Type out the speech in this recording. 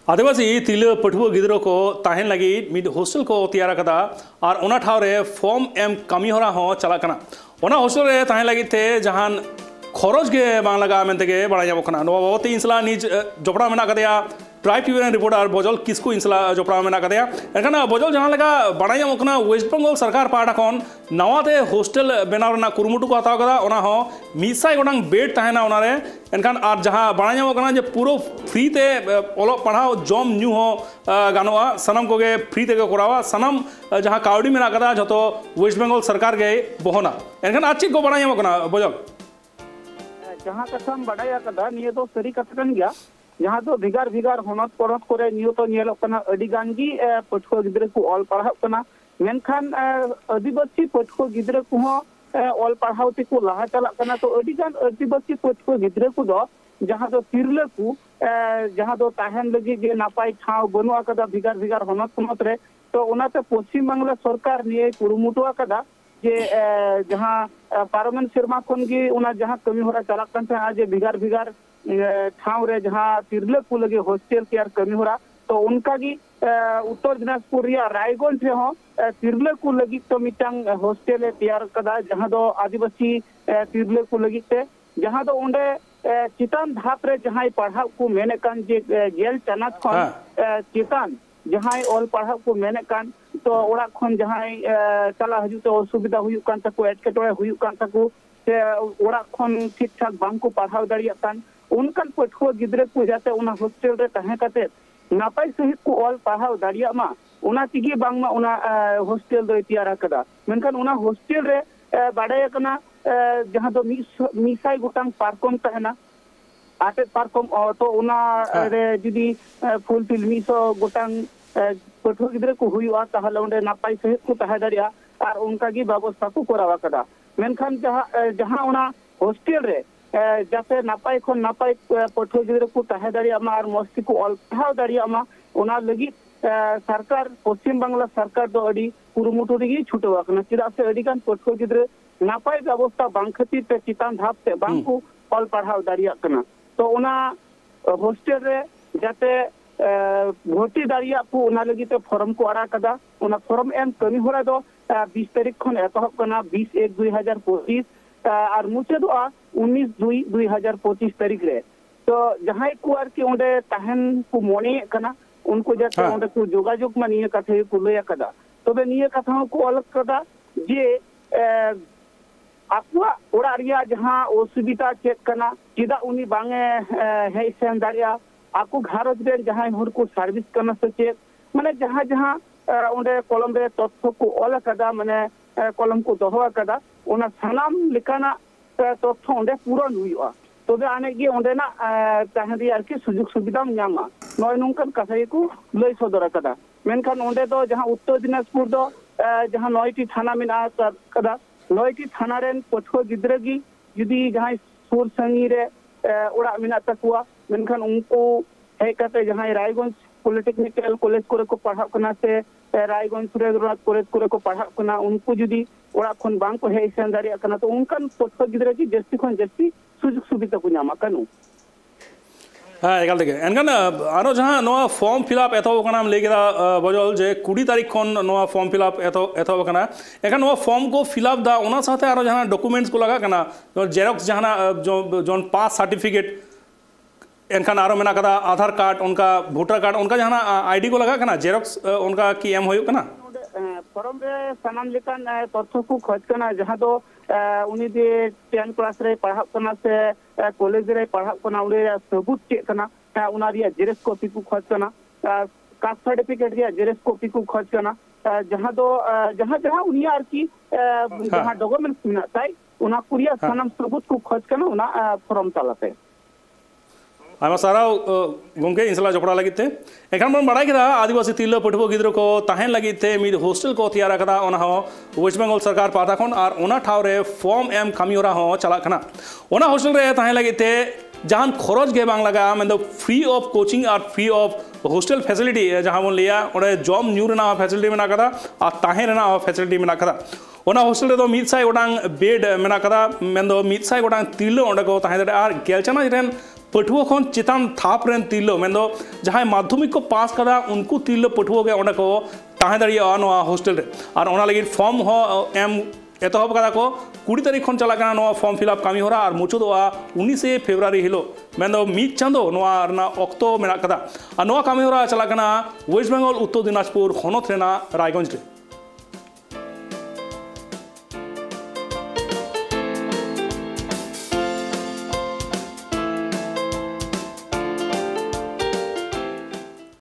आदिवासी तिला पठुआ गिद्रो को ताहेन लगी मिड हॉस्टल को तैयार कदा और ओना ठाव रे फॉर्म एम कमी होरा हो चला कना ओना हॉस्टल रे ताहेन लगी थे जहान खरच गे बांग लगा मेनते गे बड़ा जामो कना नो बाबते इंसला निज जोपड़ा मेना कदेया ट्राइब टीवी रिपोर्टर बजल किसको इंसला जोपड़ा मेना कदेया एनखान बजल जहां लगा बड़ा जामो कना वेस्ट बंगाल सरकार पाटा खन नवाते हॉस्टल बेनाव रना कुरुमुटु को हताव कदा ओना हो मिसाई गोटांग बेड ताहेना ओना रे एनखान आर जहां बड़ा जामो कना जे पूरो फ्री ते ओलो पढ़ाओ जम न्यू हो गानोआ सनम को गे फ्री ते करावा सनम जहां कावडी मेना कदा जतो वेस्ट बंगाल सरकार गे बहोना एनखान आछि को बड़ा जामो कना बजल जहाँ कथम बड़ा कदा निये तो सरी कथा कन गया जहाँ तो भिगार भिगार होनत परत करे नियो तो नियलो कना अडी गान गी पठुआ गिद्रे को ऑल पढ़ाव कना मेनखान आदिवासी पठुआ गिद्रे को ऑल पढ़ाव ते को लहा चला कना तो अडी गान आदिवासी पठुआ गिद्रे को दो जहाँ तो तिरले को जहाँ तो ताहेन लगी जे नापाई ठाव बनुआ कदा भिगार भिगार होनत कुनत रे तो ओनाते पश्चिम बांग्ला सरकार निये कुरुमुटुआ कदा जे जहाँ पार्लियामेंट सिरमा खन गी उना जहाँ कमी होरा चला कन थे आज भिगार भिगार ठाव रे जहाँ तिरले को लगे हॉस्टल तैयार कमी होरा तो उनका की उत्तर दिनाजपुर या रायगंज रे हो तिरले को लगी तो मिटांग हॉस्टल तैयार कदा जहाँ दो आदिवासी तिरले को लगी ते जहाँ दो उंडे चितान धाप रे जहाँ पढ़ाव को मेने कान जे गेल चनात खन चितान जहाँ ऑल पढ़ाव को मेने कान तो ओड़ा खन जहाँ चला हजू तो असुविधा हुई कान तको एटकेटोड़े हुई कान तको से ओड़ा खन ठीक ठाक बांग को पढ़ाव दाड़िया कान उनकान पठुआ गिद्रे को जाते उना हॉस्टल रे तहे काते नापाई सहित को ऑल पढ़ाव दाड़िया मा उना तिगी बांग मा उना हॉस्टल दो तैयार कदा मेनखान उना हॉस्टल रे बाड़ाय कना जहाँ दो मिसाई गोटांग पार्कम तहना आटे पार्कम तो उना रे जुदी फुलफिल मिसो गोटांग पठुआ गिद्रे को हुआ ताहले उंडे नापाई सहित को तहे दाड़िया और उनका की व्यवस्था को करावा कदा मेनखान जहाँ उना हॉस्टल रे जाते नापाई खन नापाई पठुआ गिद्रे को तहे दाड़िया मा और मस्ती को ऑल पढ़ाव दाड़िया मा उना लगी सरकार पश्चिम बांग्ला सरकार दो अडी कुरुमुटु रे छुटवा कना चिदा से अडी कान पठुआ गिद्रे नापाई व्यवस्था बांग खातिर ते चितान धाप ते बांग को ऑल पढ़ाव दाड़िया कना तो उना हॉस्टल रे जाते भर्ती दाड़िया को उना लगी ते फॉर्म को आड़ा कदा उना फॉर्म एम कमी होरा दो 20 तारीख खन एतहब कना 20/1/2025 और मुचाद 19/2/2025 तारीख रे तो जहां को आर की ओंडे ताहन को मोने कना उनको जाते ओंडे को जोगाजोग मा निये कथा को लया कदा तबे निये कथा को अलग कदा जे आपवा ओड़ा रिया जहां असुविधा चेक कना चिदा उनी बांगे हे सेन दाड़िया आकु घारज रे जहां हुर को सर्विस करना से चेक माने जहां जहां ओंडे कलम रे तथ्य को ऑल कदा माने कलम को दोहवा कदा ओना सनाम लिकाना तथ्य ओंडे पूरण हुआ तबे आने गे ओंडे ना ताहरी आर की सुजुग सुविधा न्यामा नय नंकन कथाई को लय सदर कदा मेनखान ओंडे दो जहां उत्तर दिनाजपुर दो जहां 9टी थाना मेना कदा 9टी थाना रेन पठुआ गिद्रे गी जुदी जहां सुर संगी रे ओड़ा मेना तकुआ मेनखान उनको हे कते जहां रायगंज पॉलिटेक्निकल कॉलेज को पढ़ाव कना से रायगंज सुरेंद्रनाथ कॉलेज को पढ़ाव कना उनको जुदी ओड़ा खन बांग को हे सेन दाड़िया कना तो उनकान पठुआ गिद्रे की जस्ती खन जस्ती सुजुग सुविधा को नामा कनु हाँ एकाल देखे एनखान आरो जहाँ नवा फॉर्म फिलअप एथो कना ले गेदा बजल जे 20 तारीख खन नवा फॉर्म फिलअप एथो कना एखान नवा फॉर्म को फिलअप दा ओना साथे आरो जहाँ डॉक्यूमेंट्स को लगा कना जेरॉक्स जहाँ जोन पास सर्टिफिकेट एनखान आरो मेना कदा आधार कार्ड उनका वोटर कार्ड उनका जहाँ आईडी को लगा कना जेरॉक्स उनका की एम होयो कना फॉर्म रे सनाम लेकान तथ्य को खोज कना जहाँ दो उनी दे 10 क्लास रे पढ़ाव कना से कॉलेज रे पढ़ाव कना उरे सबूत चेक कना उना रिया जेरॉक्स कॉपी को खोज कना कास्ट सर्टिफिकेट रिया जेरॉक्स कॉपी को खोज कना जहाँ दो जहाँ उनी आर की जहाँ डॉक्यूमेंट्स मिना ताई उना कुरिया सनाम सबूत को खोज कना उना फॉर्म तालाते आमा सारा गंगे इंसला जोपड़ा लगी थे एखान बन बड़ा किदा आदिवासी तिरला पठुआ गिद्रो को ताहेन लगी थे मिड हॉस्टल को तैयार कदा ओना हो वेस्ट बंगाल सरकार पाता खन और ओना ठाव रे फॉर्म एम कमी होरा हो चला खना ओना हॉस्टल रे ताहेन लगी थे जहां खरच गे बांग लगा मतलब फ्री ऑफ कोचिंग और फ्री ऑफ हॉस्टल फैसिलिटी जहां बन लिया ओडे जॉब न्यू रेना फैसिलिटी में ना कदा और ताहेन रेना फैसिलिटी में ना कदा ओना हॉस्टल रे दो 100 गोटांग बेड मेना कदा मेन दो 100 गोटांग तिरला ओंडे को ताहेन और गेलचना रेन पठुआ खन चितान थाप रेन तिरलो मेंदो जहां माध्यमिक को पास कदा उनको तिरलो पठुआ के ओंडे को ताहे दाड़िया नोआ हॉस्टल रे और ओना लगी फॉर्म हो एम एतहब कदा को 20 तारीख खन चला कना नोआ फॉर्म फिलअप कामी होरा और मुचुदोआ 19 फेब्रुआरी हिलो मेंदो मिद चांदो नोआ रना ऑक्टो मेना कदा और नोआ कामी होरा चला कना वेस्ट बेंगल उत्तर दिनाजपुर हनत रेना रायगंज रे।